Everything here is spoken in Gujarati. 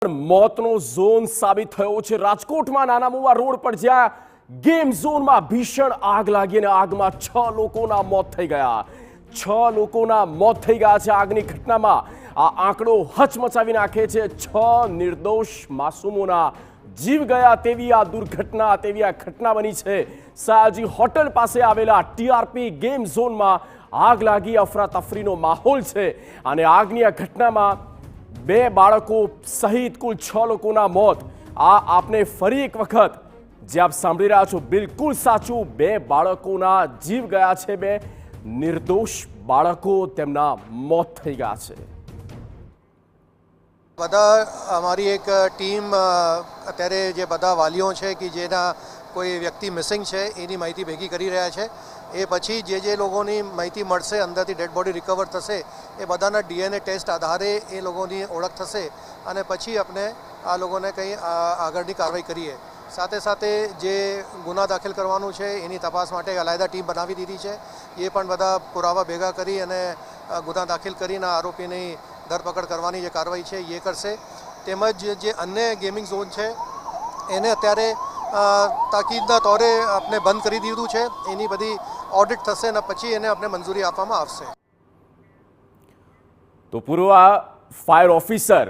મોતનો ઝોન સાબિત થયો છે રાજકોટમાં નાના મુવા રોડ પર જ્યાં ગેમ ઝોનમાં ભીષણ આગ લાગી અને આગમાં 6 લોકોના મોત થઈ ગયા. 6 લોકોના મોત થઈ ગયા છે આગની ઘટનામાં. આ આંકડો હચમચાવી નાખે છે. 6 નિર્દોષ માસૂમોના જીવ ગયા તેવી આ દુર્ઘટના, તેવી આ ઘટના બની છે. સયાજી હોટલ પાસે આવેલા ટીઆરપી ગેમ ઝોનમાં આગ લાગી. અફરાતફરીનો માહોલ છે અને આગની આ ઘટનામાં 2 બાળકો સહિત કુલ 6 લોકોના મોત. આ આપને ફરી એક વખત જે આપ સાંભળી રહ્યા છો બિલકુલ સાચું. 2 બાળકોના જીવ ગયા છે. 2 નિર્દોષ બાળકો, તેમના મોત થઈ ગયા છે. બધા અમારી એક ટીમ અત્યારે જે બધા વાલીઓ છે કે જેના કોઈ વ્યક્તિ મિસિંગ છે એની માહિતી ભેગી કરી રહ્યા છે. એ પછી જે લોકોની માહિતી મળશે, અંદરથી ડેડ બોડી રિકવર થશે, એ બધાના ડીએનએ ટેસ્ટ આધારે એ લોકોની ઓળખ થશે અને પછી આપણે આ લોકોને કંઈ આગળની કાર્યવાહી કરીએ. સાથે સાથે જે ગુના દાખલ કરવાનું છે એની તપાસ માટે અલાયદા ટીમ બનાવી દીધી છે. એ પણ બધા પુરાવા ભેગા કરી અને ગુના દાખલ કરીને આરોપીની ધરપકડ કરવાની જે કાર્યવાહી છે એ કરશે. તેમજ જે અન્ય ગેમિંગ ઝોન છે એને અત્યારે તાકીદના તોરે આપણે બંધ કરી દીધું છે. એની બધી ઓડિટ થશે અને પછી એને આપણે મંજૂરી આપવામાં આવશે. તો પૂર્વ ફાયર ઓફિસર